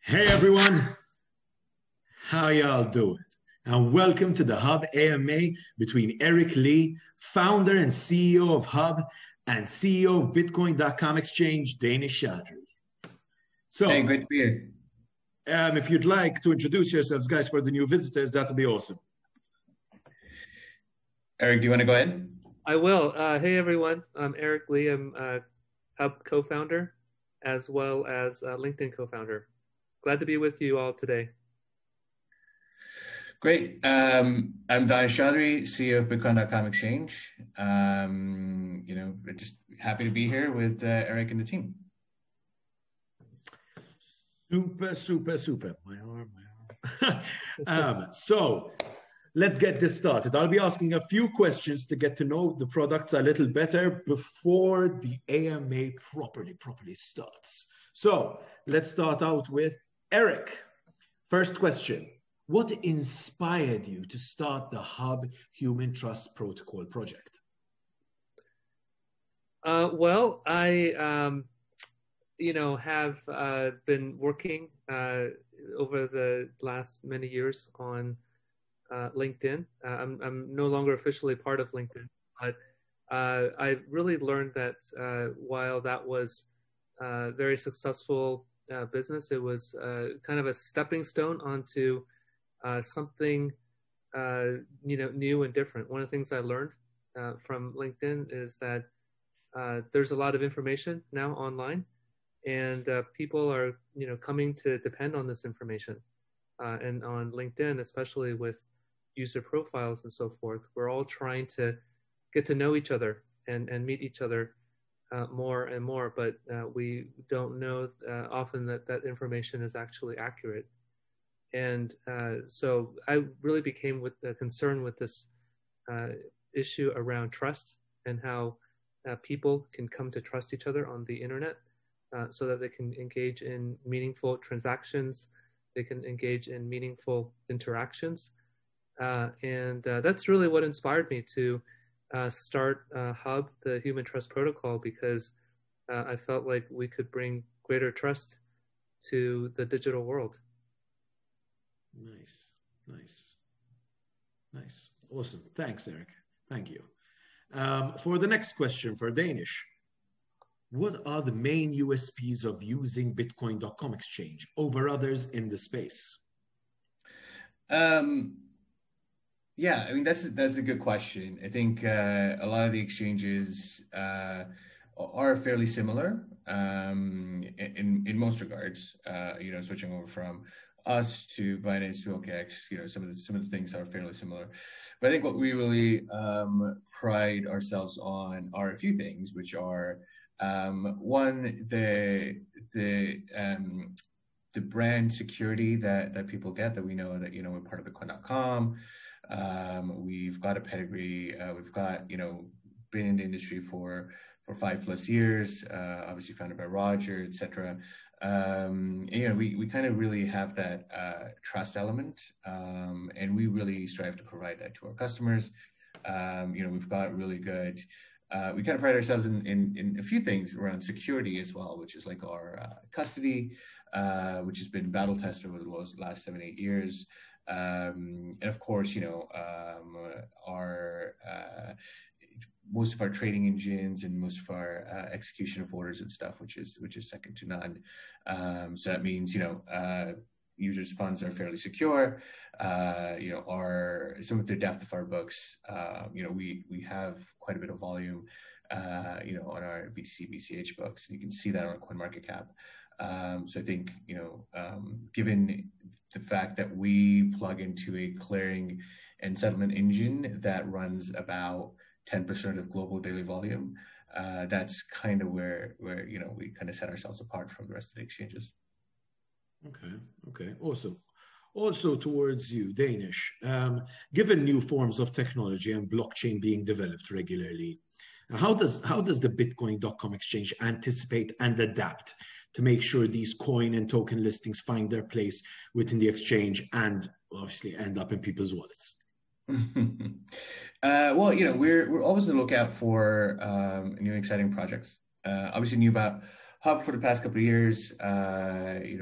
Hey everyone, how y'all doing? And welcome to the Hub AMA between Eric Lee, founder and CEO of Hub, and CEO of Bitcoin.com Exchange, Danish Chaudhry. So, Hey, great to be here. if you'd like to introduce yourselves, guys, for the new visitors, that would be awesome. Eric, do you want to go ahead? I will. Hey everyone, I'm Eric Lee. I'm Hub co-founder as well as LinkedIn co-founder. Glad to be with you all today. Great. I'm Danish Chaudhry, CEO of Bitcoin.com Exchange. Just happy to be here with Eric and the team. Super. My arm. So let's get this started. I'll be asking a few questions to get to know the products a little better before the AMA properly starts. So let's start out with Eric. First question. What inspired you to start the Hub Human Trust Protocol project? Well, I have been working over the last many years on LinkedIn. I'm no longer officially part of LinkedIn, but I really learned that while that was a very successful business, it was kind of a stepping stone onto something new and different. One of the things I learned from LinkedIn is that there's a lot of information now online, and people are coming to depend on this information. And on LinkedIn, especially with user profiles and so forth, we're all trying to get to know each other and meet each other more and more, but we don't know often that information is actually accurate. And so I really became concerned with this issue around trust and how people can come to trust each other on the internet so that they can engage in meaningful transactions, they can engage in meaningful interactions. And that's really what inspired me to start Hub, the Human Trust Protocol, because I felt like we could bring greater trust to the digital world. Nice. Awesome. Thanks, Eric. Thank you. For the next question for Danish, what are the main USPs of using Bitcoin.com Exchange over others in the space? Yeah, I mean, that's a good question. I think a lot of the exchanges are fairly similar in most regards. Switching over from us to Binance to OKX, some of the things are fairly similar. But I think what we really pride ourselves on are a few things, which are one, the brand security that people get, that we know that we're part of Bitcoin.com. We've got a pedigree. We've got been in the industry for 5+ years. Obviously founded by Roger, etc. We kind of really have that trust element, and we really strive to provide that to our customers. We've got really good. We kind of pride ourselves in a few things around security as well, which is like our custody, which has been battle tested over the last 7-8 years. And of course, our most of our trading engines and most of our execution of orders and stuff, which is second to none. So that means users' funds are fairly secure. Some of the depth of our books, we have quite a bit of volume, on our BTC, BCH books, and you can see that on CoinMarketCap. So I think, given the fact that we plug into a clearing and settlement engine that runs about 10% of global daily volume, that's kind of where we kind of set ourselves apart from the rest of the exchanges. Okay, awesome. Also towards you, Danish, given new forms of technology and blockchain being developed regularly, how does the Bitcoin.com Exchange anticipate and adapt to make sure these coin and token listings find their place within the exchange and obviously end up in people's wallets? Well, we're always on the lookout for new exciting projects. Obviously knew about Hub for the past couple of years, we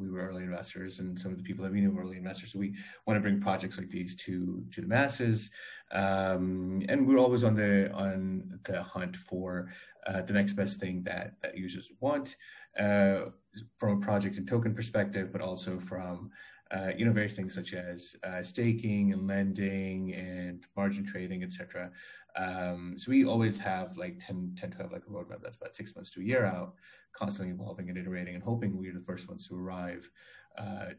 were early investors, and some of the people that we knew were early investors. So we want to bring projects like these to the masses, and we're always on the hunt for the next best thing that users want, from a project and token perspective, but also from various things such as staking and lending and margin trading, etc. So we always have tend to have a roadmap that's about 6 months to a year out, constantly evolving and iterating, and hoping we're the first ones to arrive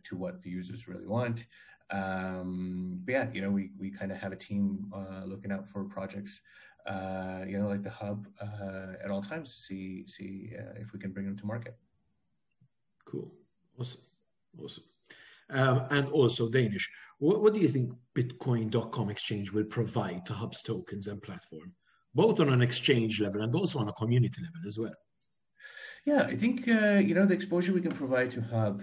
to what the users really want. But yeah, we kind of have a team looking out for projects, like the Hub, at all times to see if we can bring them to market. Cool, awesome. And also, Danish, what do you think Bitcoin.com Exchange will provide to Hub's tokens and platform, both on an exchange level and also on a community level as well? Yeah, I think the exposure we can provide to Hub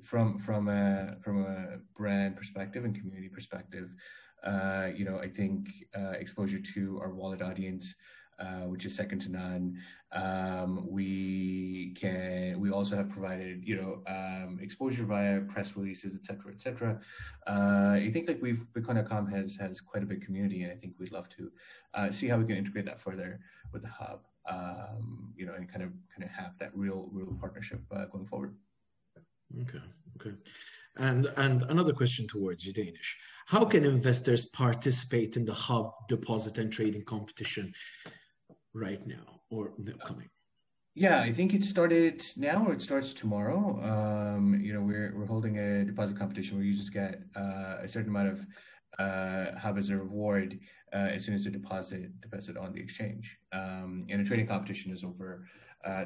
from a brand perspective and community perspective, I think exposure to our wallet audience, which is second to none. We also have provided exposure via press releases, etc. I think Bitcoin.com has quite a big community, and I think we'd love to see how we can integrate that further with the Hub, and kind of have that real partnership going forward. Okay. And another question towards you, Danish. How can investors participate in the Hub deposit and trading competition right now or upcoming? Yeah, I think it started now, or it starts tomorrow. We're holding a deposit competition where users get a certain amount of Hub as a reward as soon as they deposit on the exchange. And a trading competition is over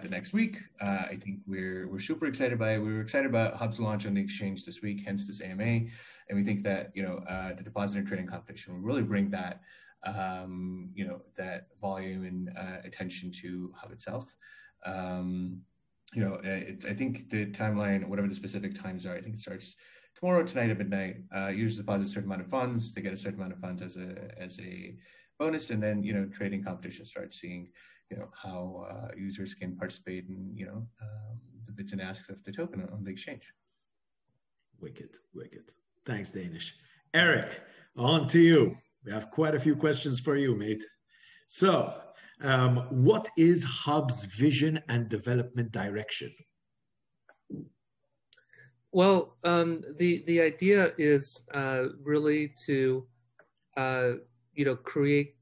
the next week. I think we're super excited by it. We were excited about Hub's launch on the exchange this week, hence this AMA. And we think that the deposit and trading competition will really bring that that volume and attention to Hub itself. I think the timeline, whatever the specific times are, I think it starts tomorrow, tonight at midnight. Users deposit a certain amount of funds. They get a certain amount of funds as a bonus, and then trading competition starts, seeing how users can participate in the bids and asks of the token on the exchange. Wicked. Thanks, Danish. Eric, on to you. We have quite a few questions for you, mate. So, what is Hub's vision and development direction? Well, the idea is really to create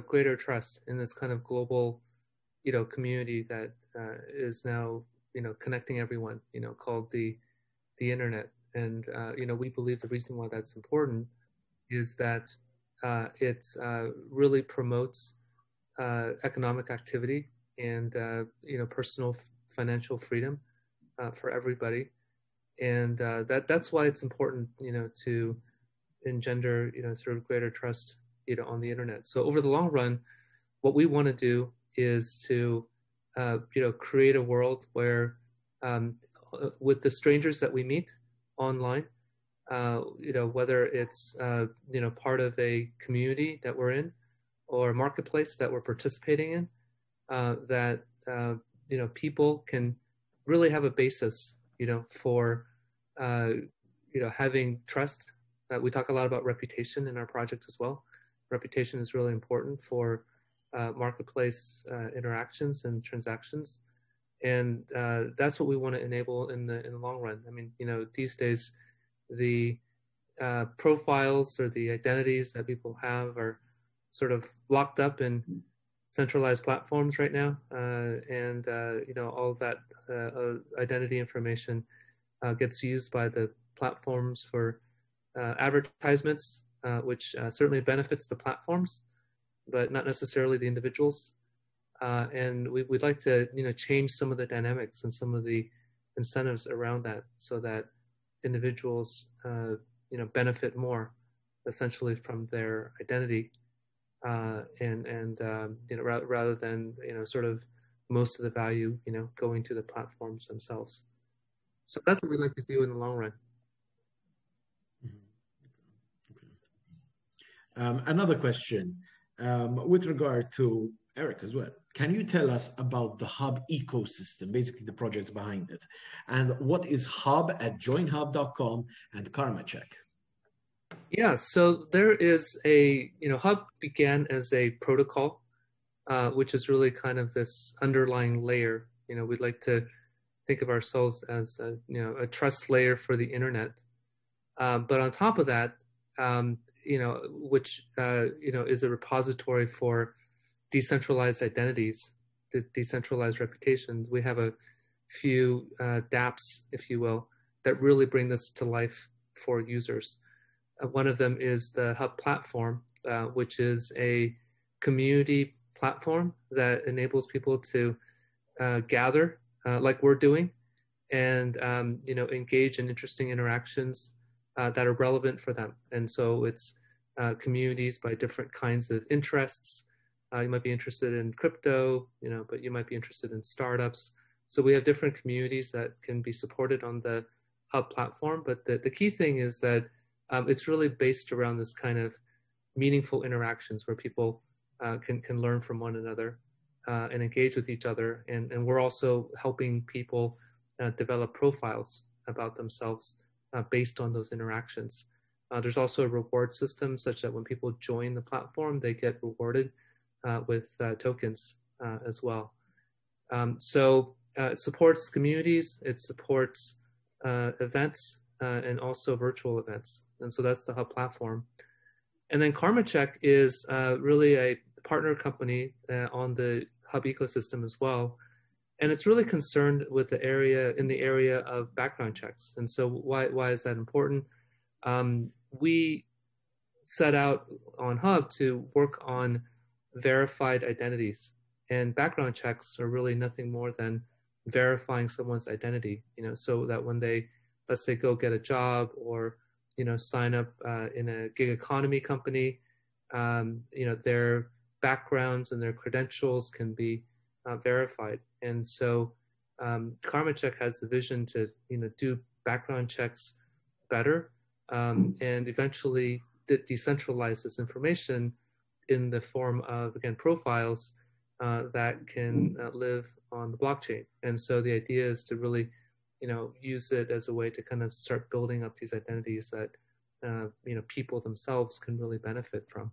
greater trust in this kind of global community that is now connecting everyone, called the internet. And we believe the reason why that's important is that it really promotes economic activity and personal financial freedom for everybody. And that's why it's important to engender sort of greater trust on the internet. So over the long run, what we want to do is to create a world where with the strangers that we meet online, whether it's part of a community that we're in or a marketplace that we're participating in, that people can really have a basis for having trust. We talk a lot about reputation in our project as well. Reputation is really important for marketplace interactions and transactions, and that's what we want to enable in the long run. I mean, these days, the profiles or the identities that people have are sort of locked up in centralized platforms right now, and all of that identity information gets used by the platforms for advertisements, which certainly benefits the platforms, but not necessarily the individuals. And we'd like to change some of the dynamics and some of the incentives around that, so that individuals benefit more essentially from their identity, and rather than sort of most of the value going to the platforms themselves. So that's what we'd like to do in the long run. Okay. Another question with regard to Eric as well. Can you tell us about the Hub ecosystem, basically the projects behind it, and what is Hub at joinhub.com and KarmaCheck? Yeah, so there is Hub began as a protocol, which is really kind of this underlying layer. We'd like to think of ourselves as a trust layer for the internet. But on top of that, which is a repository for decentralized identities, decentralized reputations. We have a few dApps, if you will, that really bring this to life for users. One of them is the Hub platform, which is a community platform that enables people to gather like we're doing and engage in interesting interactions that are relevant for them. And so it's communities by different kinds of interests. You might be interested in crypto, but you might be interested in startups. So we have different communities that can be supported on the Hub platform. But the key thing is that it's really based around this kind of meaningful interactions where people can learn from one another and engage with each other. And we're also helping people develop profiles about themselves based on those interactions. There's also a reward system such that when people join the platform, they get rewarded with tokens as well. So it supports communities, it supports events, and also virtual events. And so that's the Hub platform. And then KarmaCheck is really a partner company on the Hub ecosystem as well. And it's really concerned with the area of background checks. And so why is that important? We set out on Hub to work on verified identities, and background checks are really nothing more than verifying someone's identity, so that when they, let's say, go get a job or, sign up in a gig economy company, their backgrounds and their credentials can be verified. And so KarmaCheck has the vision to, do background checks better and eventually decentralize this information in the form of, again, profiles that can live on the blockchain. And so the idea is to really, use it as a way to kind of start building up these identities that, people themselves can really benefit from.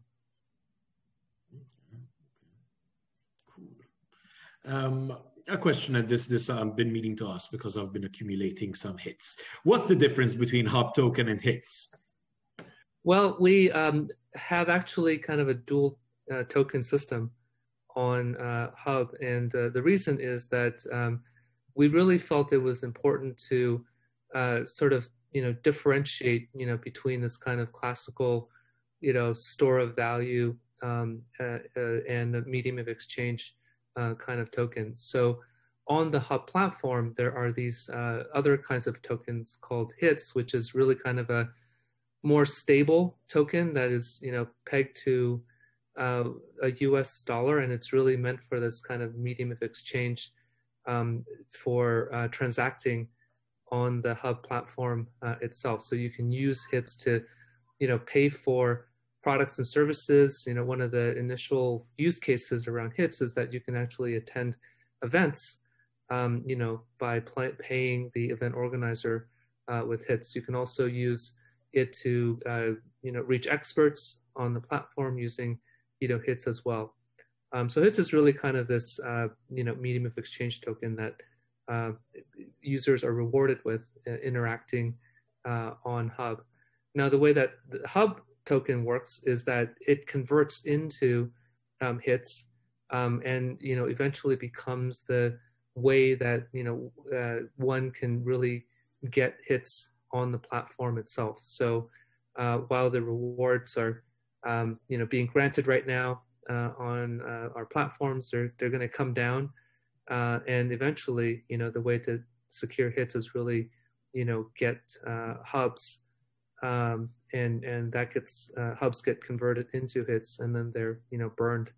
Cool. A question that this I've been meaning to ask because I've been accumulating some hits. What's the difference between Hub token and hits? Well, we have actually kind of a dual token system on Hub, and the reason is that we really felt it was important to sort of differentiate between this kind of classical store of value and the medium of exchange kind of tokens. So on the Hub platform, there are these other kinds of tokens called hits, which is really kind of a more stable token that is, pegged to a US dollar, and it's really meant for this kind of medium of exchange for transacting on the Hub platform itself. So you can use hits to, pay for products and services. One of the initial use cases around hits is that you can actually attend events, by paying the event organizer with hits. You can also use it to reach experts on the platform using hits as well. So hits is really kind of this medium of exchange token that users are rewarded with interacting on Hub. Now the way that the Hub token works is that it converts into hits and eventually becomes the way that one can really get hits on the platform itself. So while the rewards are being granted right now on our platforms, they're going to come down, and eventually the way to secure hits is really get hubs, and that gets hubs get converted into hits, and then they're burned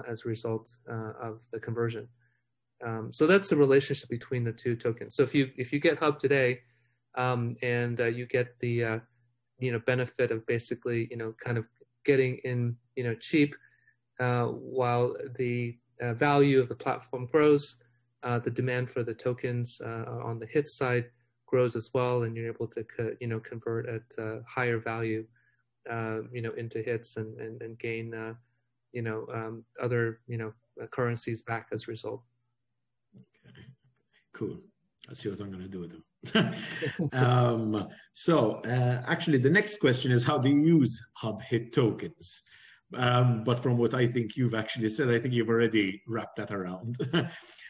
as a result of the conversion. So that's the relationship between the two tokens. So if you get Hub today, and you get the benefit of basically kind of getting in cheap while the value of the platform grows, the demand for the tokens on the HIT side grows as well, and you're able to convert at higher value into HITs and gain other currencies back as a result. Okay. Cool. Let's see what I'm going to do with them. Actually, the next question is, how do you use Hub HIT tokens? But from what I think you've actually said, I think you've already wrapped that around.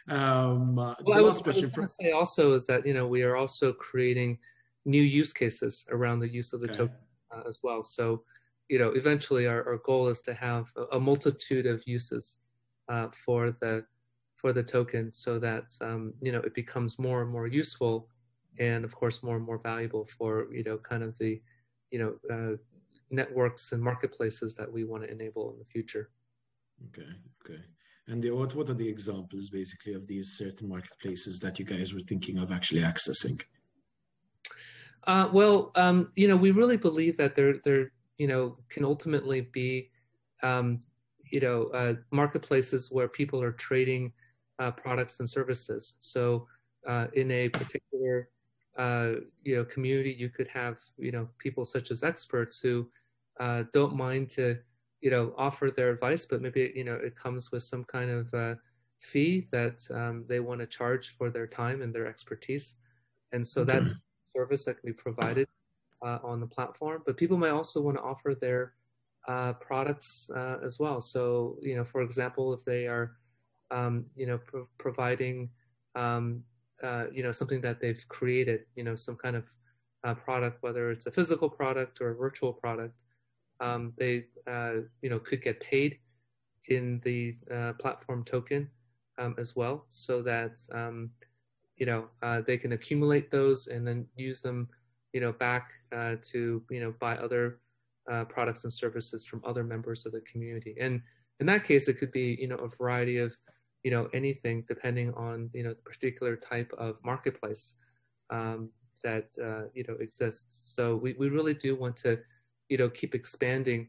Well, I was going to say also is that we are also creating new use cases around the use of the token as well. So eventually our goal is to have a multitude of uses for the token, so that it becomes more and more useful, and of course more and more valuable for kind of the networks and marketplaces that we want to enable in the future. Okay. And what are the examples basically of these certain marketplaces that you guys were thinking of actually accessing? We really believe that there can ultimately be marketplaces where people are trading products and services. So in a particular community, you could have people such as experts who don't mind to offer their advice, but maybe it comes with some kind of fee that they want to charge for their time and their expertise, and so that's a service that can be provided on the platform. But people might also want to offer their products as well. So for example, if they are providing something that they've created, some kind of product, whether it's a physical product or a virtual product, they could get paid in the platform token as well, so that they can accumulate those and then use them back to buy other products and services from other members of the community. And in that case, it could be a variety of anything, depending on the particular type of marketplace that exists. So we really do want to keep expanding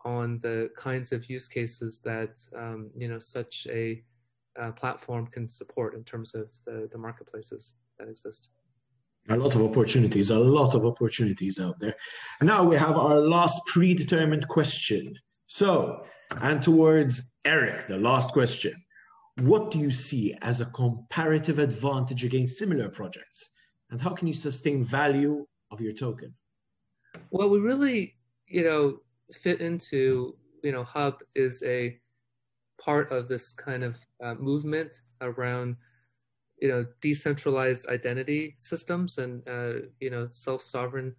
on the kinds of use cases that such a platform can support in terms of the marketplaces that exist. A lot of opportunities out there. And now we have our last predetermined question. So, and towards Eric, the last question. What do you see as a comparative advantage against similar projects? And how can you sustain value of your token? Well, we really, fit into, Hub is a part of this kind of movement around, decentralized identity systems and, self-sovereign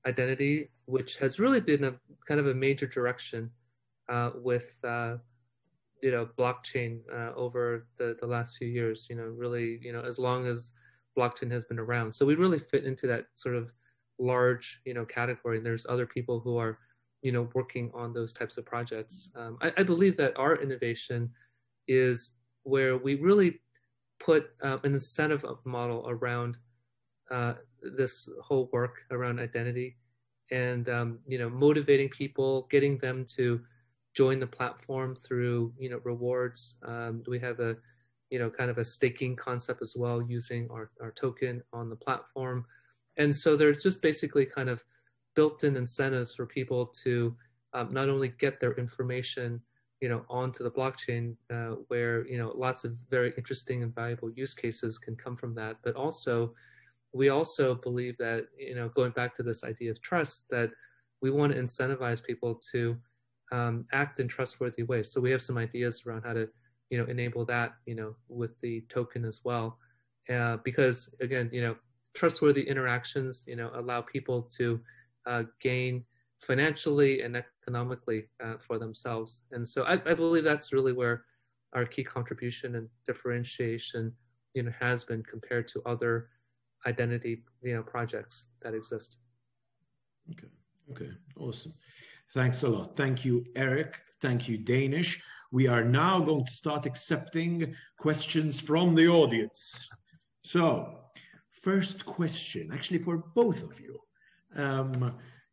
identity, which has really been a kind of a major direction with, blockchain over the last few years, really, as long as blockchain has been around. So we really fit into that sort of large, category. And there's other people who are, working on those types of projects. I believe that our innovation is where we really put an incentive model around this whole work around identity, and motivating people, getting them to join the platform through rewards. We have a kind of a staking concept as well, using our token on the platform. And so there's just basically kind of built-in incentives for people to not only get their information onto the blockchain, where lots of very interesting and valuable use cases can come from that, but also we also believe that going back to this idea of trust, that we want to incentivize people to act in trustworthy ways. So we have some ideas around how to enable that with the token as well, because again trustworthy interactions allow people to gain financially and economically for themselves. And so I believe that's really where our key contribution and differentiation has been compared to other identity projects that exist. Okay, awesome. Thanks a lot. Thank you, Eric. Thank you, Danish. We are now going to start accepting questions from the audience. So, first question, actually for both of you.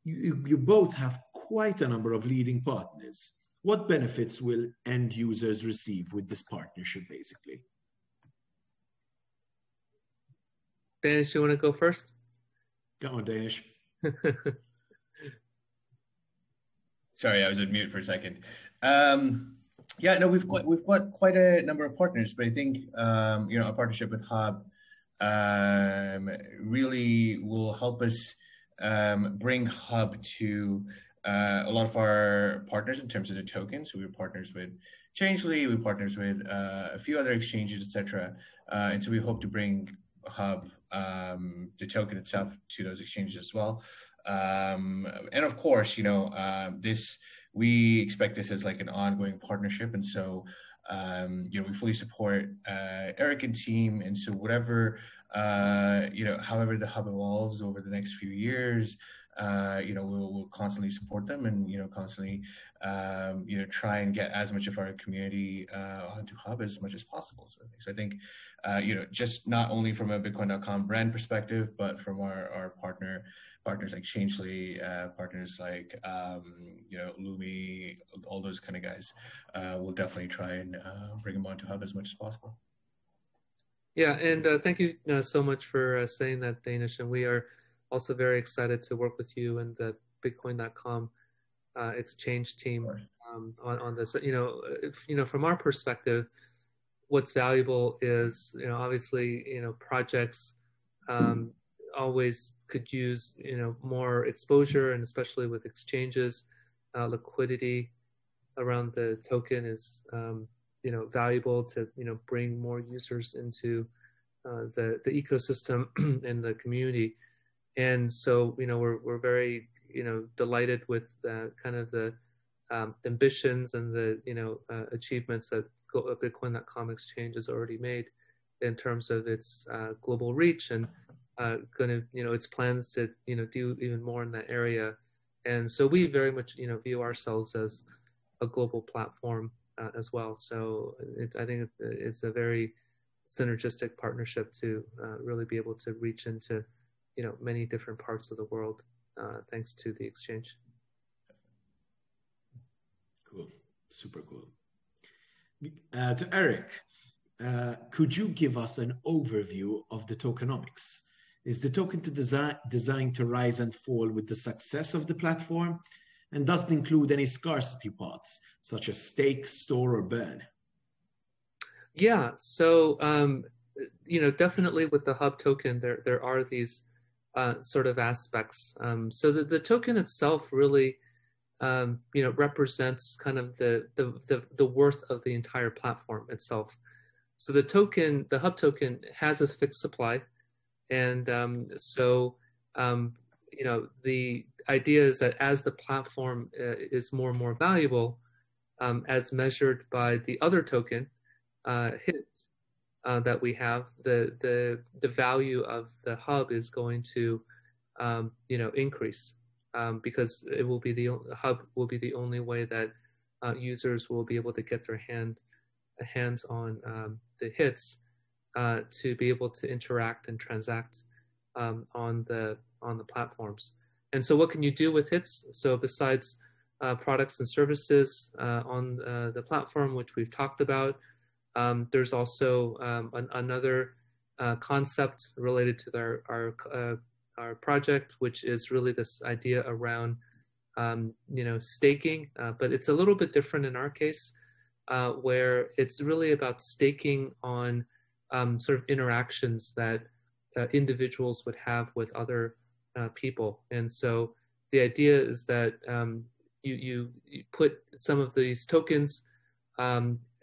You both have quite a number of leading partners. What benefits will end users receive with this partnership, basically? Danish, you want to go first? Come on, Danish. Sorry, I was on mute for a second. Yeah, no, we've got quite a number of partners, but I think a partnership with Hub really will help us bring Hub to a lot of our partners in terms of the tokens. So we're partners with Changely, we're partners with a few other exchanges, etc. And so we hope to bring Hub, the token itself, to those exchanges as well. And of course, we expect this as like an ongoing partnership. And so, we fully support Eric and team. And so whatever, however the Hub evolves over the next few years, we'll constantly support them and, constantly, try and get as much of our community onto Hub as much as possible. So I think, just not only from a Bitcoin.com brand perspective, but from our partners like Changely, partners like, Lumi, all those kind of guys, we'll definitely try and bring them onto Hub as much as possible. Yeah, and thank you so much for saying that, Danish. And we are also very excited to work with you and the Bitcoin.com exchange team on this. From our perspective, what's valuable is, obviously, projects always could use, more exposure, and especially with exchanges, liquidity around the token is, valuable to, bring more users into the ecosystem and the community. And so, we're very, delighted with kind of the ambitions and the, achievements that Bitcoin.com Exchange has already made in terms of its global reach and its plans to, do even more in that area. And so we very much, view ourselves as a global platform as well. So I think it's a very synergistic partnership to really be able to reach into, many different parts of the world, thanks to the exchange. Cool, super cool. To Eric, could you give us an overview of the tokenomics? Is the token designed to rise and fall with the success of the platform? And does it include any scarcity paths, such as stake, store, or burn? Yeah, so, definitely with the Hub token, there are these sort of aspects. So the token itself really, represents kind of the worth of the entire platform itself. So the Hub token has a fixed supply. And the idea is that as the platform is more and more valuable, as measured by the other token hits that we have, the value of the Hub is going to increase because Hub will be the only way that users will be able to get their hands on the hits to be able to interact and transact on the platforms. And so what can you do with hits? So besides products and services on the platform, which we've talked about, there's also another concept related to our project, which is really this idea around staking, but it's a little bit different in our case, where it's really about staking on sort of interactions that individuals would have with other people. And so the idea is that you put some of these tokens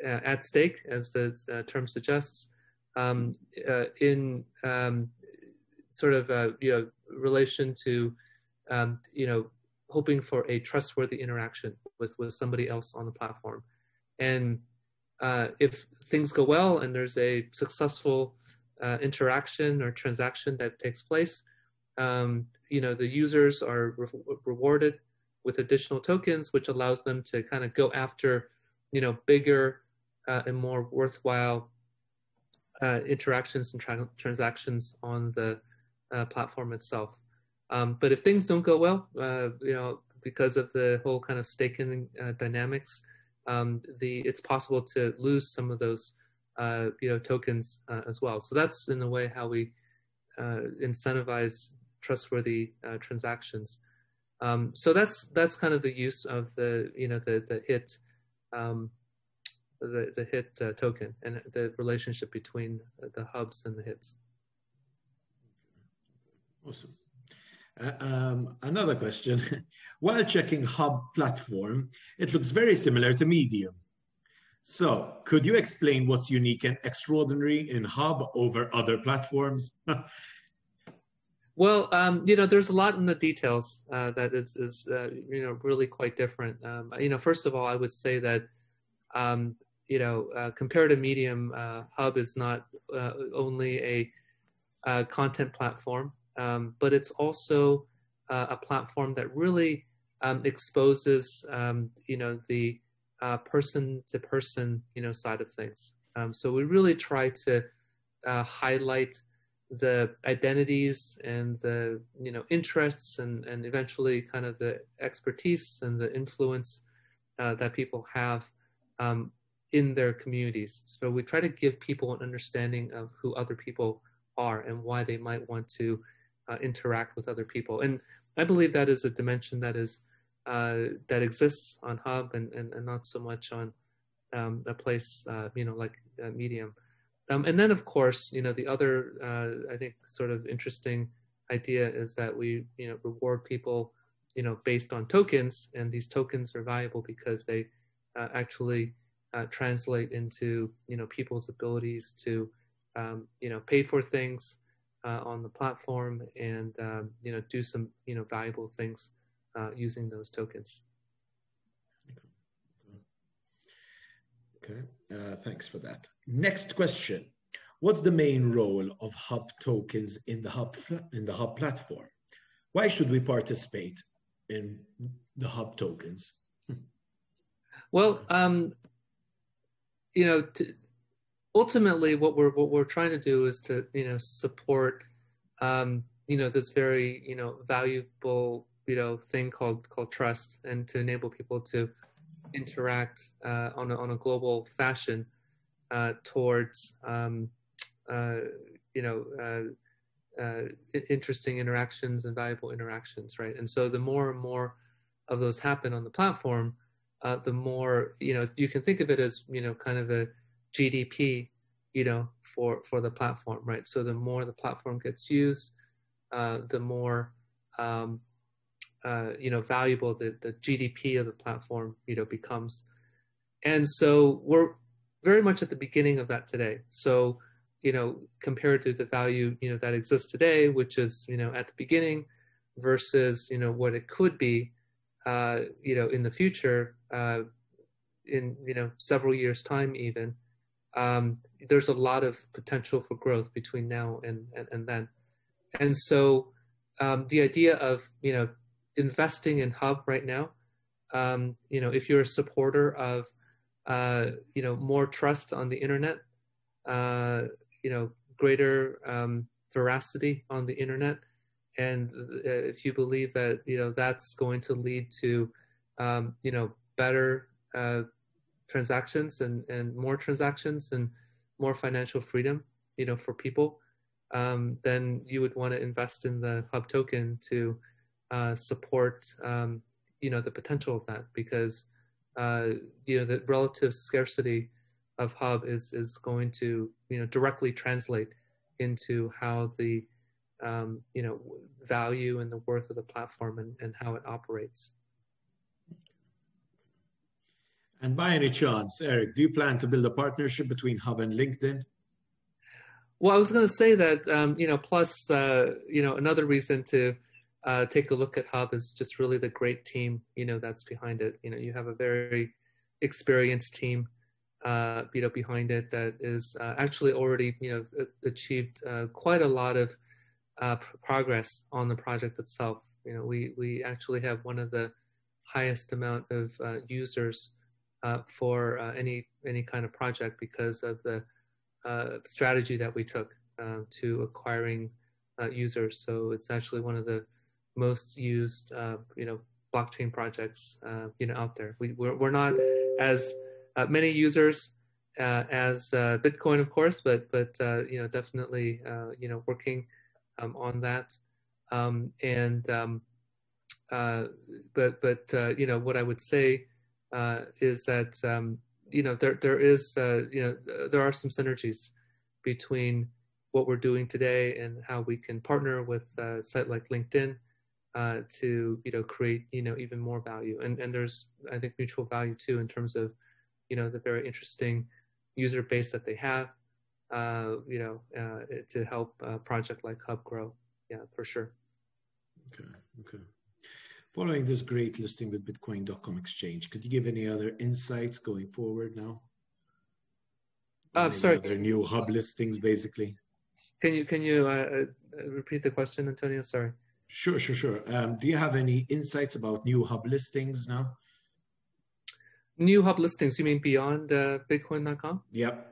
at stake, as the term suggests, in sort of relation to hoping for a trustworthy interaction with somebody else on the platform. And if things go well and there's a successful interaction or transaction that takes place, the users are rewarded with additional tokens, which allows them to kind of go after, bigger and more worthwhile interactions and transactions on the platform itself. But if things don't go well, because of the whole kind of staking dynamics, it's possible to lose some of those tokens as well. So that's in a way how we incentivize trustworthy transactions. So that's kind of the use of the HIT the HIT token and the relationship between the hubs and the HITs. Awesome. Another question. While checking Hub platform, it looks very similar to Medium. So could you explain what's unique and extraordinary in Hub over other platforms? Well, there's a lot in the details that is really quite different. First of all, I would say that compared to Medium, Hub is not only a content platform, but it's also a platform that really exposes the person-to-person side of things. So we really try to highlight the identities and the interests and eventually kind of the expertise and the influence that people have in their communities. So we try to give people an understanding of who other people are and why they might want to interact with other people. And I believe that is a dimension that is that exists on Hub and not so much on a place like Medium. And then, of course, the other, I think, sort of interesting idea is that we, reward people, based on tokens, and these tokens are valuable because they actually translate into, people's abilities to, pay for things on the platform and, do some, valuable things using those tokens. Okay, thanks for that. Next question. What's the main role of Hub tokens in the Hub platform? Why should we participate in the Hub tokens? Well, ultimately, what we're trying to do is to support this very valuable thing called trust, and to enable people to interact on a global fashion towards interesting interactions and valuable interactions, right? And so the more and more of those happen on the platform, the more you can think of it as kind of a GDP for the platform, right? So the more the platform gets used, the more valuable the GDP of the platform becomes. And so we're very much at the beginning of that today. So compared to the value that exists today, which is at the beginning, versus what it could be in the future, in several years time even, there's a lot of potential for growth between now and then. And so the idea of investing in Hub right now, if you're a supporter of more trust on the internet, greater veracity on the internet, and if you believe that that's going to lead to better transactions and more transactions and more financial freedom for people, then you would want to invest in the Hub token to support the potential of that, because the relative scarcity of Hub is going to directly translate into how the value and the worth of the platform and how it operates. And by any chance, Eric, do you plan to build a partnership between Hub and LinkedIn? Well, I was going to say that plus another reason to take a look at Hub is just really the great team that's behind it. You have a very experienced team behind it that is actually already achieved quite a lot of progress on the project itself. We actually have one of the highest amount of users for any kind of project because of the strategy that we took to acquiring users. So it's actually one of the most used blockchain projects, out there. We're not as many users as Bitcoin, of course, but definitely working on that. What I would say is that there are some synergies between what we're doing today and how we can partner with a site like LinkedIn to create even more value. And there's, I think, mutual value too in terms of the very interesting user base that they have to help a project like Hub grow. Yeah, for sure. Okay. Following this great listing with Bitcoin.com Exchange, could you give any other insights going forward now? Sorry. Other new Hub listings, basically. Can you repeat the question, Antonio? Sorry. Sure. Do you have any insights about new Hub listings now? New Hub listings? You mean beyond Bitcoin.com? Yep.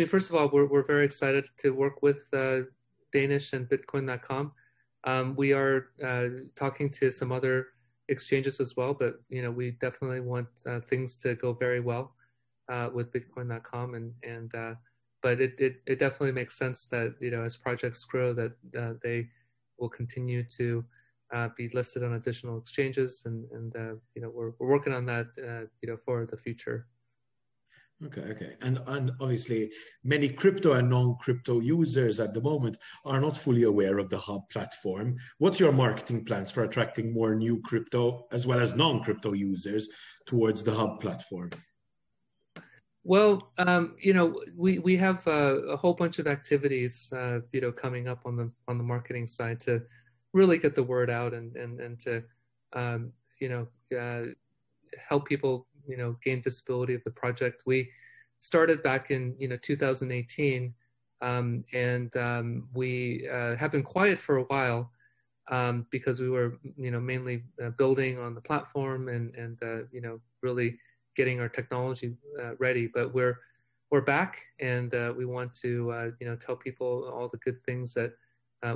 First of all, we're very excited to work with Danish and Bitcoin.com. We are talking to some other exchanges as well, but we definitely want things to go very well with Bitcoin.com, but it definitely makes sense that as projects grow that they will continue to be listed on additional exchanges, and we're working on that for the future. Okay. And obviously, many crypto and non-crypto users at the moment are not fully aware of the Hub platform. What's your marketing plans for attracting more new crypto as well as non-crypto users towards the Hub platform? Well, we have a whole bunch of activities, coming up on the marketing side to really get the word out and to, help people, gain visibility of the project. We started back in, 2018, and we have been quiet for a while because we were, mainly building on the platform and really getting our technology ready. But we're back, and we want to, tell people all the good things that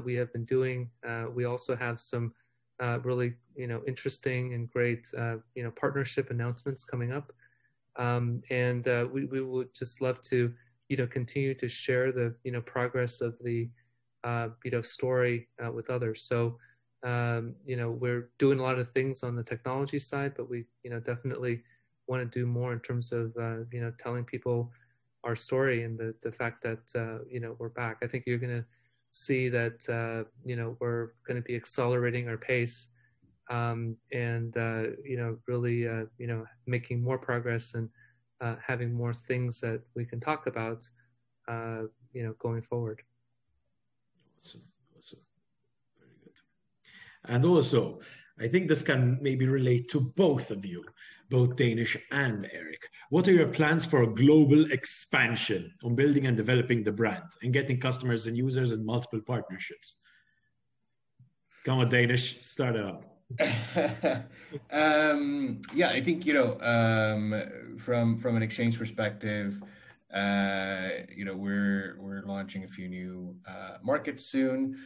we have been doing. We also have some really, interesting and great, partnership announcements coming up. And we would just love to, continue to share the, progress of the, story with others. So, we're doing a lot of things on the technology side, but we, definitely want to do more in terms of, telling people our story and the fact that, we're back. I think you're going to see that, we're going to be accelerating our pace, and, really, making more progress and having more things that we can talk about, going forward. Awesome. Very good. And also, I think this can maybe relate to both of you, both Danish and Eric. What are your plans for a global expansion on building and developing the brand and getting customers and users in multiple partnerships? Come on, Danish, start it up. Yeah, I think, from an exchange perspective, we're launching a few new markets soon.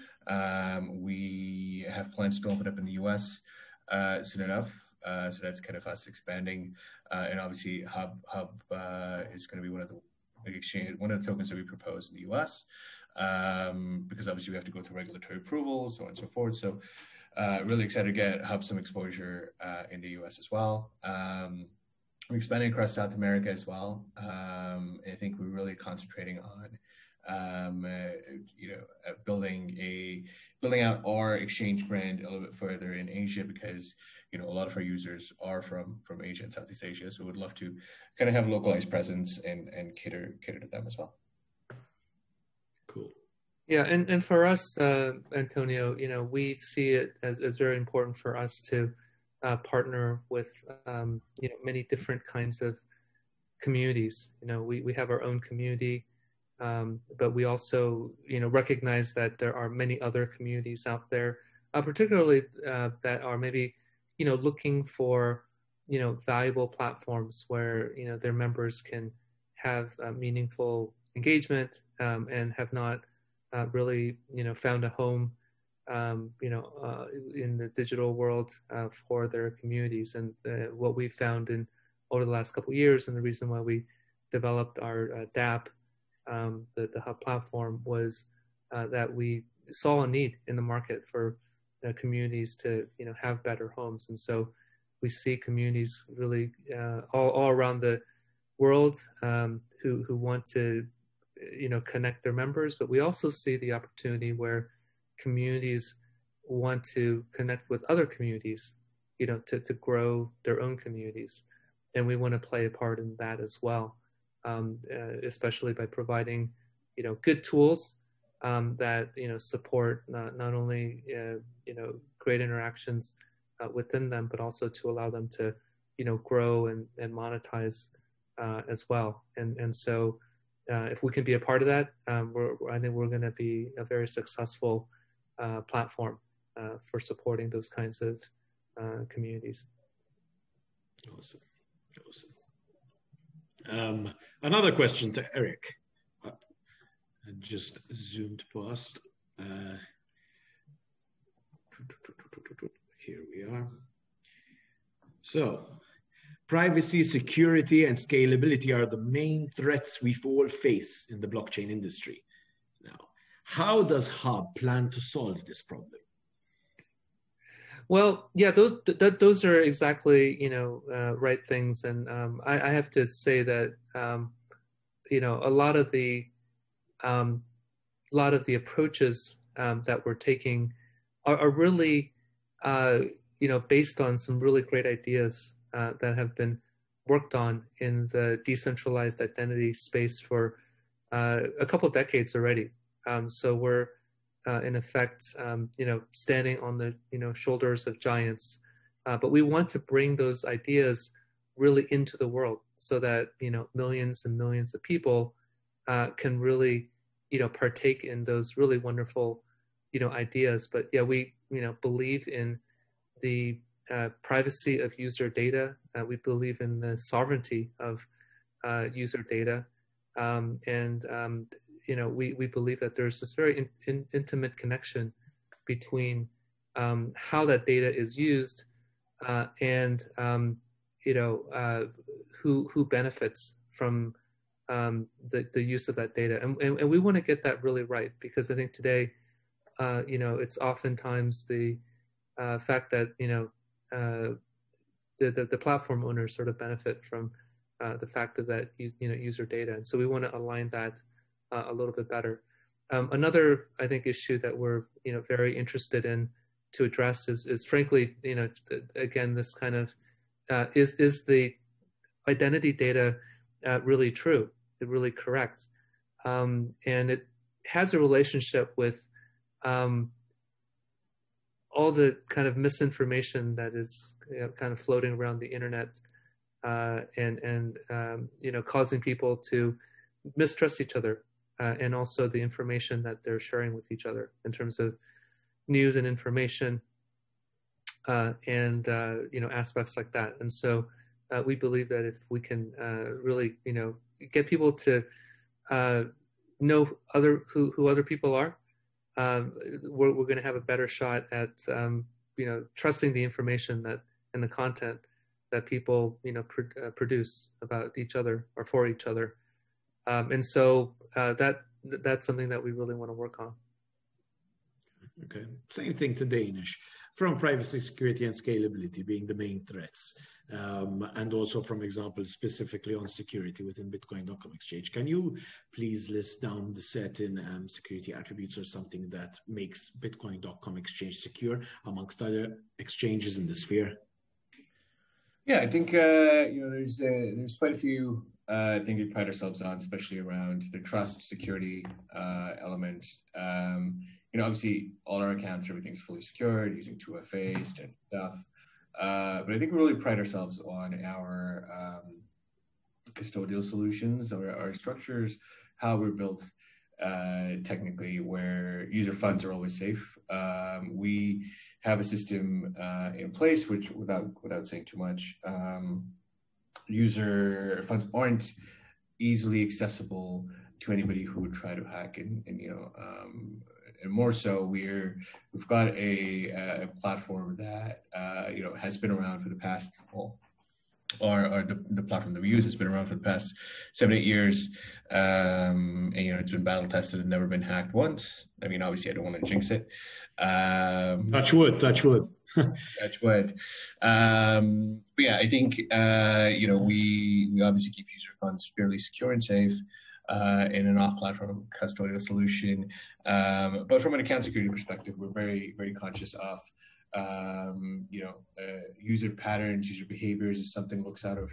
We have plans to open up in the US soon enough. So that's kind of us expanding. And obviously Hub is going to be one of the tokens that we propose in the US, because obviously we have to go through regulatory approvals, so on and so forth. So really excited to get Hub some exposure in the US as well. We're expanding across South America as well. I think we're really concentrating on building out our exchange brand a little bit further in Asia, because a lot of our users are from Asia and Southeast Asia. So we'd love to kind of have a localized presence and cater to them as well. Cool. Yeah, and for us, Antonio, we see it as very important for us to partner with many different kinds of communities. We have our own community, but we also recognize that there are many other communities out there, particularly that are maybe looking for valuable platforms where their members can have meaningful engagement, and have not really found a home in the digital world for their communities. And what we found over the last couple of years, and the reason why we developed our DApp, the Hub platform, was that we saw a need in the market for communities to have better homes. And so we see communities really all around the world who want to connect their members, but we also see the opportunity where communities want to connect with other communities, to grow their own communities. And we want to play a part in that as well, especially by providing, good tools that, support not only, great interactions within them, but also to allow them to, grow and monetize as well. And so if we can be a part of that, I think we're going to be a very successful platform for supporting those kinds of communities. Awesome. Another question to Eric. I just zoomed past. Here we are. So, privacy, security, and scalability are the main threats we all face in the blockchain industry. Now, how does Hub plan to solve this problem? Well, yeah, those are exactly right things, and I have to say that a lot of the approaches that we're taking are really based on some really great ideas that have been worked on in the decentralized identity space for a couple of decades already. So we're in effect, standing on the shoulders of giants, but we want to bring those ideas really into the world so that millions and millions of people can really partake in those really wonderful ideas. But yeah, we believe in the privacy of user data. We believe in the sovereignty of user data, and we believe that there's this very intimate connection between how that data is used and who benefits from the use of that data, and we want to get that really right, because I think today, it's oftentimes the fact that the platform owners sort of benefit from the fact of that user data, and so we want to align that a little bit better. Another, I think, issue that we're very interested in to address is frankly, again, this kind of is the identity data really true, really correct, and it has a relationship with all the kind of misinformation that is kind of floating around the internet, and causing people to mistrust each other, and also the information that they're sharing with each other in terms of news and information, and aspects like that. And so we believe that if we can really get people to know who other people are, we're going to have a better shot at trusting the information that and the content that people produce about each other or for each other, and so that's something that we really want to work on. Okay, same thing to Danish. From privacy, security, and scalability being the main threats, and also from example specifically on security within Bitcoin.com Exchange. Can you please list down the certain security attributes or something that makes Bitcoin.com Exchange secure amongst other exchanges in the sphere? Yeah, I think there's quite a few things we pride ourselves on, especially around the trust security element. Obviously, all our accounts, everything's fully secured using 2FA, standard stuff. But I think we really pride ourselves on our custodial solutions, our structures, how we're built technically, where user funds are always safe. We have a system in place which, without saying too much, user funds aren't easily accessible to anybody who would try to hack and more so, we've got a platform that has been around for the past, or the platform that we use has been around for the past 7-8 years, and it's been battle tested and never been hacked once. I mean, obviously, I don't want to jinx it. Touch wood. Touch wood. But yeah, I think we obviously keep user funds fairly secure and safe in an off-platform custodial solution. But from an account security perspective, we're very, very conscious of user patterns, user behaviors. If something looks out of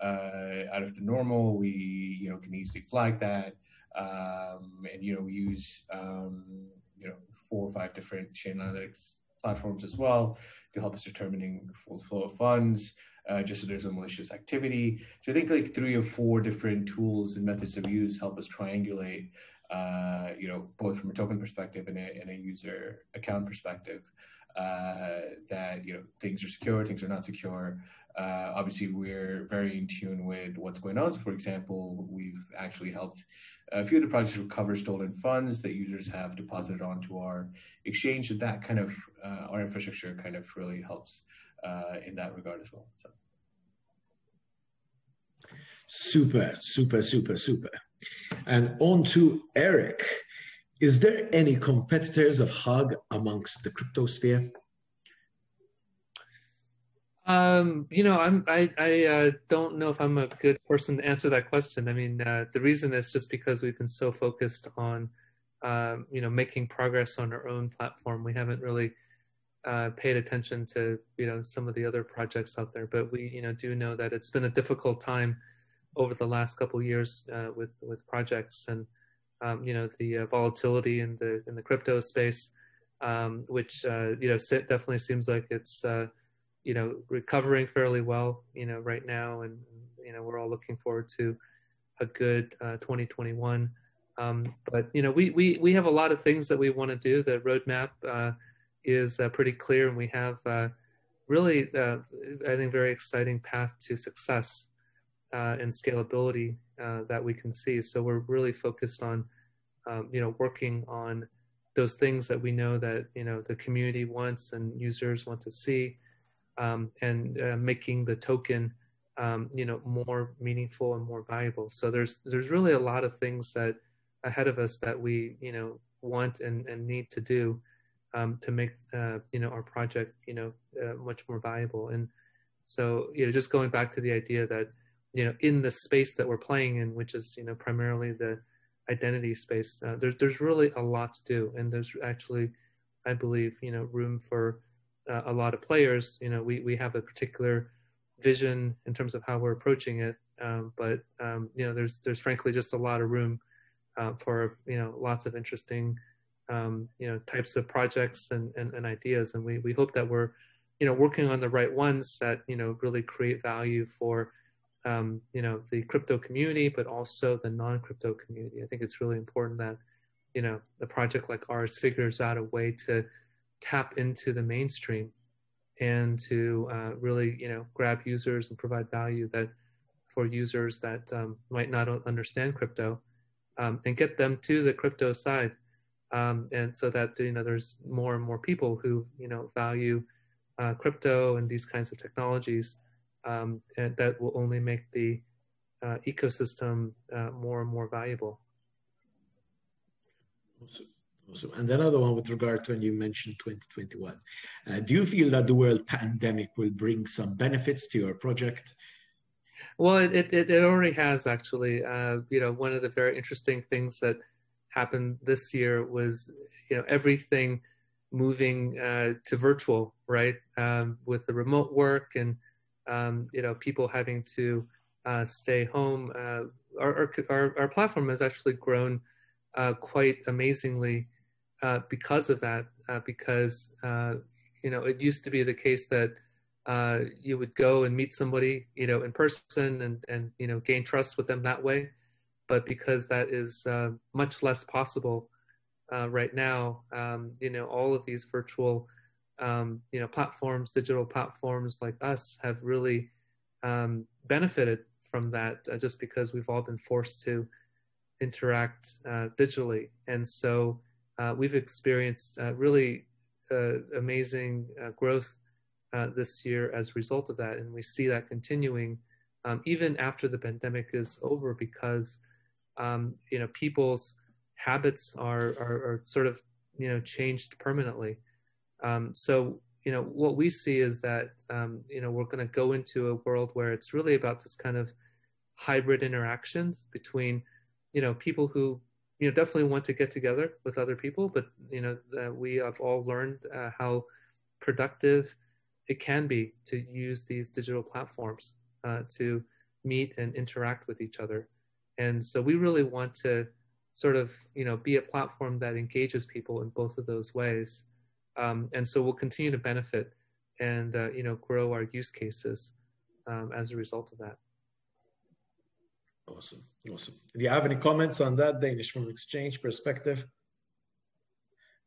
the normal, we can easily flag that, and we use 4 or 5 different chain analytics platforms as well to help us determining full flow of funds, just so there's no malicious activity. So I think like 3 or 4 different tools and methods of use help us triangulate, both from a token perspective and a user account perspective, that things are secure, things are not secure. Obviously, we're very in tune with what's going on. So, for example, we've actually helped a few of the projects recover stolen funds that users have deposited onto our exchange. And that kind of our infrastructure kind of really helps in that regard as well. So. Super. And on to Eric. Is there any competitors of Hug amongst the crypto sphere? I don't know if I'm a good person to answer that question. I mean, the reason is just because we've been so focused on, making progress on our own platform. We haven't really paid attention to, some of the other projects out there. But we, do know that it's been a difficult time over the last couple of years with projects and. The volatility in the crypto space, which definitely seems like it's recovering fairly well right now, and we're all looking forward to a good 2021. But we have a lot of things that we want to do. The roadmap is pretty clear, and we have really I think very exciting path to success and scalability that we can see. So we're really focused on, working on those things that we know that, the community wants and users want to see, and making the token, more meaningful and more valuable. So there's really a lot of things that ahead of us that we, want and need to do to make, our project, much more valuable. And so, just going back to the idea that, in the space that we're playing in, which is, primarily the identity space, there's really a lot to do. And there's actually, I believe, room for a lot of players. We have a particular vision in terms of how we're approaching it. But there's frankly just a lot of room for, lots of interesting, types of projects and ideas. And we hope that we're, working on the right ones that, really create value for, the crypto community, but also the non-crypto community. I think it's really important that, a project like ours figures out a way to tap into the mainstream and to really, grab users and provide value that for users that might not understand crypto, and get them to the crypto side. And so that, there's more and more people who, value crypto and these kinds of technologies. And that will only make the ecosystem more and more valuable. Awesome. And another one with regard to when you mentioned 2021. Do you feel that the world pandemic will bring some benefits to your project? Well, it already has, actually. One of the very interesting things that happened this year was, everything moving to virtual, right? With the remote work and people having to stay home. Our platform has actually grown quite amazingly because of that. Because it used to be the case that you would go and meet somebody, in person and gain trust with them that way. But because that is much less possible right now, all of these virtual platforms, digital platforms like us have really benefited from that, just because we've all been forced to interact digitally. And so we've experienced really amazing growth this year as a result of that, and we see that continuing even after the pandemic is over, because people's habits are sort of changed permanently. So what we see is that we're going to go into a world where it's really about this kind of hybrid interactions between people who definitely want to get together with other people, but that we have all learned how productive it can be to use these digital platforms to meet and interact with each other. And so we really want to sort of be a platform that engages people in both of those ways. And so we'll continue to benefit and grow our use cases as a result of that. Awesome. Do you have any comments on that, Danish, from exchange perspective,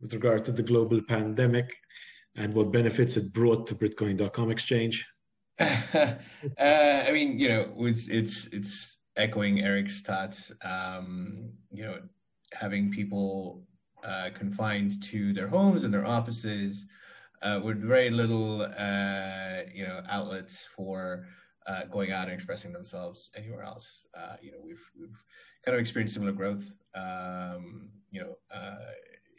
with regard to the global pandemic and what benefits it brought to Bitcoin.com Exchange? I mean, it's echoing Eric's thoughts. Having people confined to their homes and their offices with very little, outlets for going out and expressing themselves anywhere else. We've kind of experienced similar growth.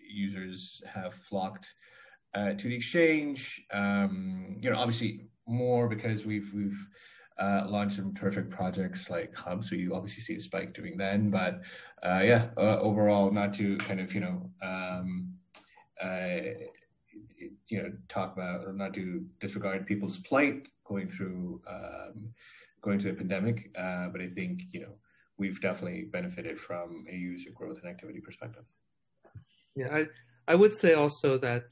Users have flocked to the exchange. Obviously more because we've launched some terrific projects like Hub, so you obviously see a spike doing then. But overall, not to kind of talk about, or not to disregard people's plight going through the pandemic, but I think we've definitely benefited from a user growth and activity perspective. Yeah, I would say also that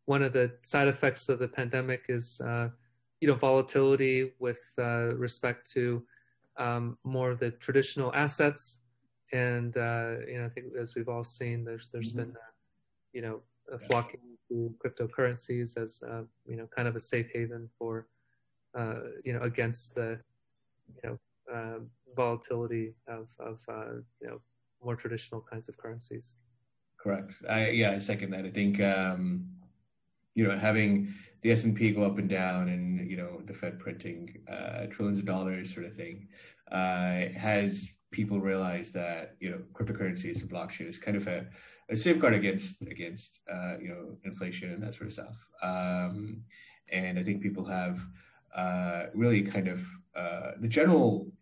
one of the side effects of the pandemic is volatility with respect to more of the traditional assets, and I think as we've all seen, there's been a flocking to cryptocurrencies as kind of a safe haven for against the volatility of more traditional kinds of currencies. Correct. I second that. I think having the S&P go up and down, and the Fed printing trillions of dollars sort of thing has people realize that cryptocurrencies and blockchain is kind of a safeguard against inflation and that sort of stuff. And I think people have really kind of the general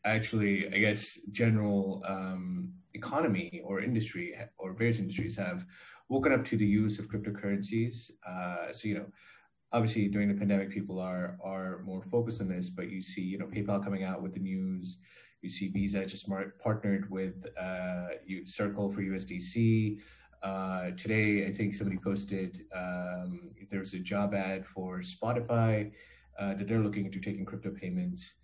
economy or industry or various industries have woken up to the use of cryptocurrencies. So obviously during the pandemic, people are more focused on this, but you see PayPal coming out with the news. You see Visa just partnered with Circle for USDC. Today, I think somebody posted there's a job ad for Spotify that they're looking into taking crypto payments.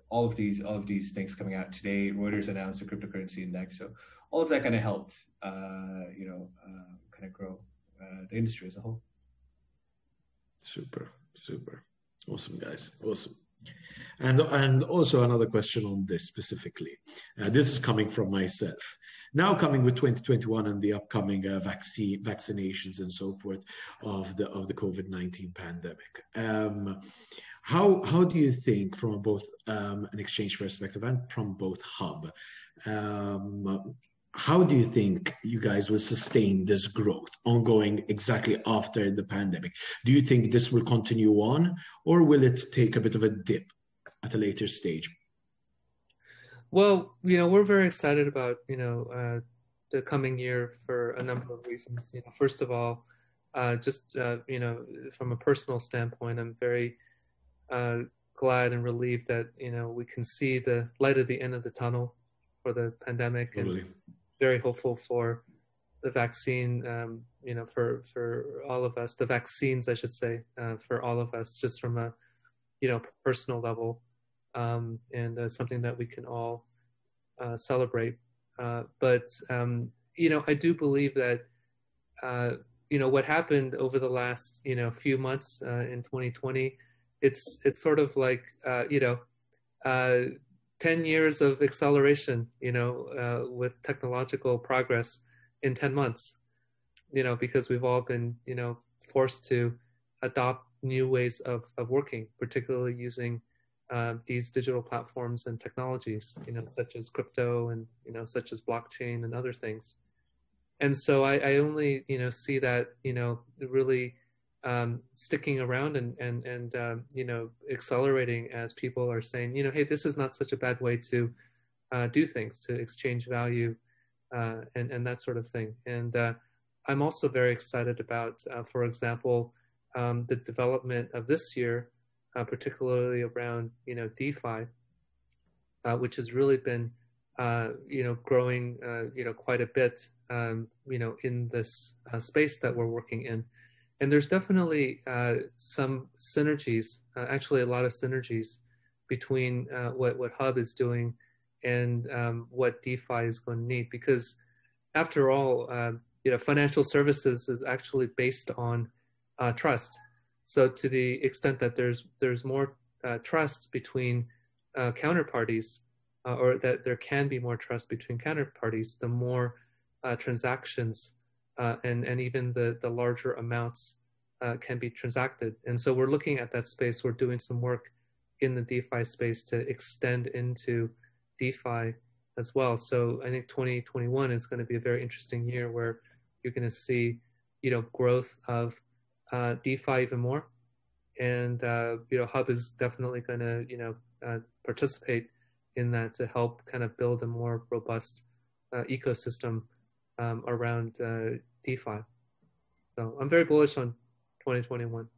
All of these things coming out today. Reuters announced a cryptocurrency index, so all of that kind of helped, kind of grow the industry as a whole. Super, awesome, guys, awesome. And also another question on this specifically. This is coming from myself. Now coming with 2021 and the upcoming vaccinations and so forth of the COVID-19 pandemic. How do you think, from both an exchange perspective and from both Hub, how do you think you guys will sustain this growth ongoing exactly after the pandemic? Do you think this will continue on, or will it take a bit of a dip at a later stage? Well, we're very excited about, the coming year for a number of reasons. First of all, just, from a personal standpoint, I'm very glad and relieved that, we can see the light at the end of the tunnel for the pandemic, and Totally. Very hopeful for the vaccine, for all of us, the vaccines, I should say, for all of us, just from a, personal level, and something that we can all celebrate. But I do believe that, what happened over the last, few months in 2020, it's sort of like, 10 years of acceleration, with technological progress in 10 months, because we've all been, forced to adopt new ways of working, particularly using these digital platforms and technologies, such as crypto and, such as blockchain and other things. And so I only, see that, really sticking around and accelerating as people are saying, hey, this is not such a bad way to do things, to exchange value and that sort of thing. And I'm also very excited about, for example, the development of this year, particularly around, DeFi, which has really been, growing, quite a bit, in this space that we're working in. And there's definitely some synergies, actually a lot of synergies between what Hub is doing and what DeFi is going to need. Because after all, financial services is actually based on trust. So to the extent that there's more trust between counterparties, or that there can be more trust between counterparties, the more transactions and even the larger amounts can be transacted. And so we're looking at that space. We're doing some work in the DeFi space to extend into DeFi as well. So I think 2021 is going to be a very interesting year where you're going to see, growth of DeFi even more. And, Hub is definitely going to, participate in that to help kind of build a more robust ecosystem around DeFi. So I'm very bullish on 2021.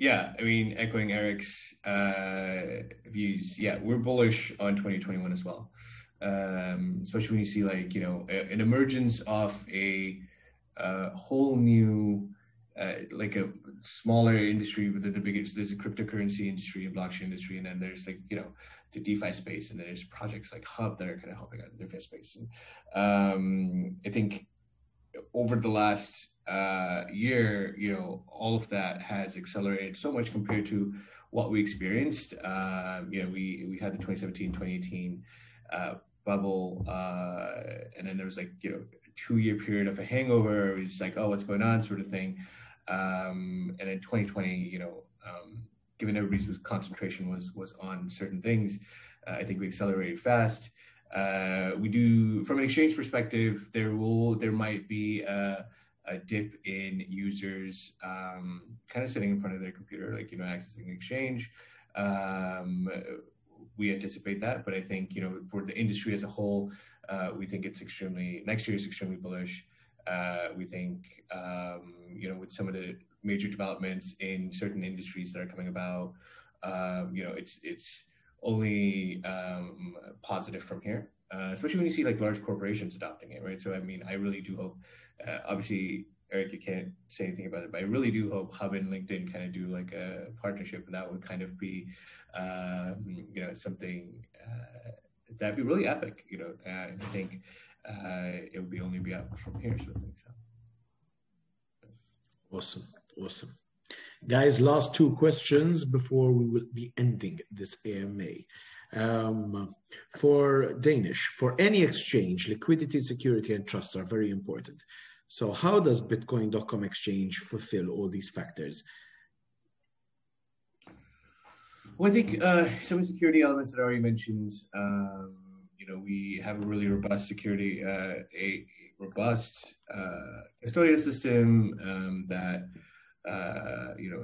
Yeah, I mean, echoing Eric's views, yeah, we're bullish on 2021 as well. Especially when you see an emergence of a whole new, like a smaller industry with the biggest. There's a cryptocurrency industry, a blockchain industry, and then there's the DeFi space, and then there's projects like Hub that are kind of helping out in the DeFi space. And I think over the last year, all of that has accelerated so much compared to what we experienced. We had the 2017, 2018 bubble, and then there was a 2-year period of a hangover. It was like, oh, what's going on, sort of thing. And in 2020, given everybody's concentration was on certain things, I think we accelerated fast. We do, from an exchange perspective, there might be a dip in users kind of sitting in front of their computer, accessing the exchange. We anticipate that, but I think, for the industry as a whole, we think next year is extremely bullish. We think, with some of the major developments in certain industries that are coming about, it's only positive from here, especially when you see large corporations adopting it, right? So, I mean, I really do hope, obviously, Eric, you can't say anything about it, but I really do hope Hub and LinkedIn kind of do a partnership, and that would kind of be, something that'd be really epic, and I think it would only be up from here, sort of thing. So. Awesome. Guys, last 2 questions before we will be ending this AMA. For Danish, for any exchange, liquidity, security, and trust are very important. So how does Bitcoin.com Exchange fulfill all these factors? Well, I think some security elements that I already mentioned, we have a really robust security, a robust custodial system that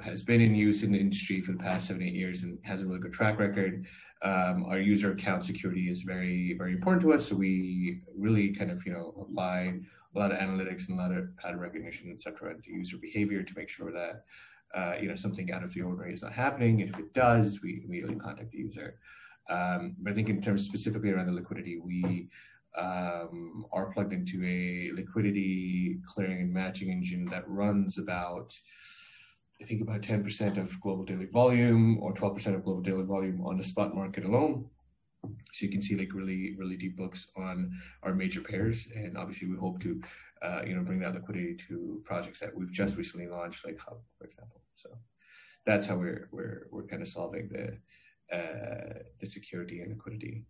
has been in use in the industry for the past 7-8 years and has a really good track record. Our user account security is very, very important to us. So we really kind of, apply a lot of analytics and a lot of pattern recognition, et cetera, into user behavior to make sure that, something out of the ordinary is not happening. And if it does, we immediately contact the user. But I think in terms specifically around the liquidity, we are plugged into a liquidity clearing and matching engine that runs about 10% of global daily volume or 12% of global daily volume on the spot market alone. So you can see really, really deep books on our major pairs. And obviously we hope to, bring that liquidity to projects that we've just recently launched, like Hub, for example. So that's how we're kind of solving the security and liquidity.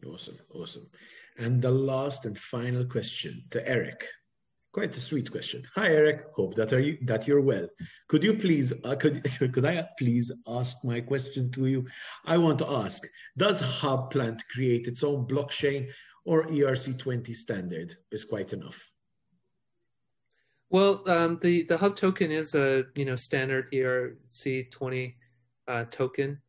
Awesome. And the last and final question to Eric. Quite a sweet question. Hi, Eric. Hope that you're well. Could you please could I please ask my question to you? I want to ask: does Hub plan to create its own blockchain, or ERC20 standard is quite enough? Well, the Hub token is a standard ERC20 token,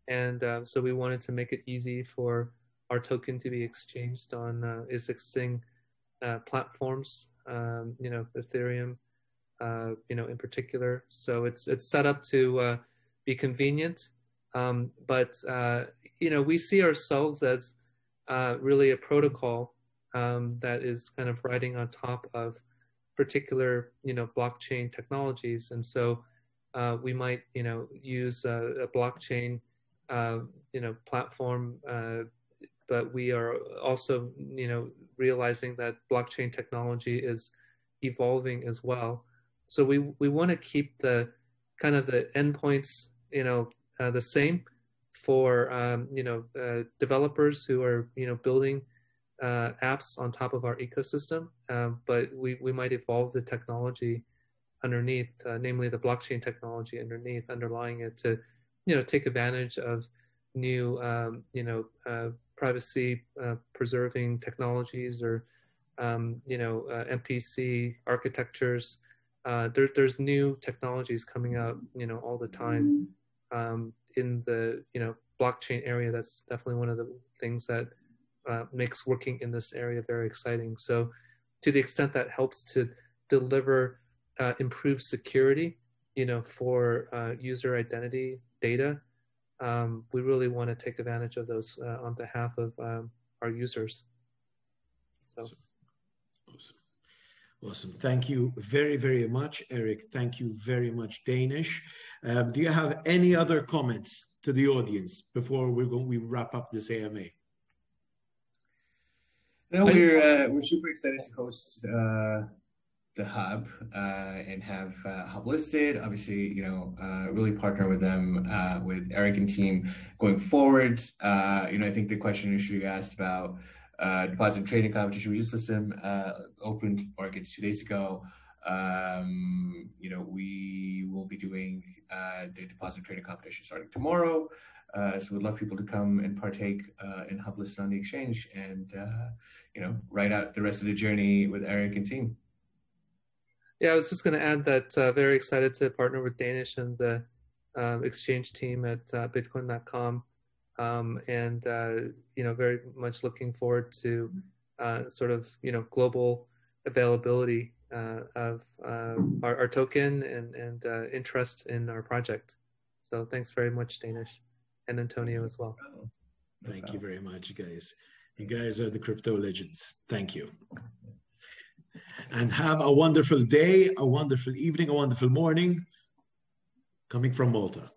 and so we wanted to make it easy for our token to be exchanged on existing platforms. Ethereum, in particular. So it's set up to be convenient, but we see ourselves as really a protocol that is kind of riding on top of particular blockchain technologies, and so we might use a blockchain platform. But we are also, realizing that blockchain technology is evolving as well. So we want to keep the kind of the endpoints, the same for, developers who are, building apps on top of our ecosystem. But we might evolve the technology underneath, namely the blockchain technology underlying it to, take advantage of new, privacy preserving technologies or MPC architectures. There's new technologies coming out all the time in the blockchain area. That's definitely one of the things that makes working in this area very exciting. So to the extent that helps to deliver improved security for user identity data, we really want to take advantage of those on behalf of our users. So. Awesome. Thank you very, very much, Eric. Thank you very much, Danish. Do you have any other comments to the audience before we wrap up this AMA? No, we're super excited to host the Hub and have Hub listed. Obviously, really partner with them, with Eric and team going forward. I think the question you asked about deposit trading competition, we just listed them, opened markets 2 days ago. We will be doing the deposit trading competition starting tomorrow. So we'd love people to come and partake in Hub listed on the exchange and, ride out the rest of the journey with Eric and team. Yeah, I was just going to add that very excited to partner with Danish and the exchange team at Bitcoin.com, and very much looking forward to sort of global availability of our token and interest in our project. So thanks very much, Danish, and Antonio as well. Thank you very much, guys. You guys are the crypto legends. Thank you. And have a wonderful day, a wonderful evening, a wonderful morning, coming from Malta.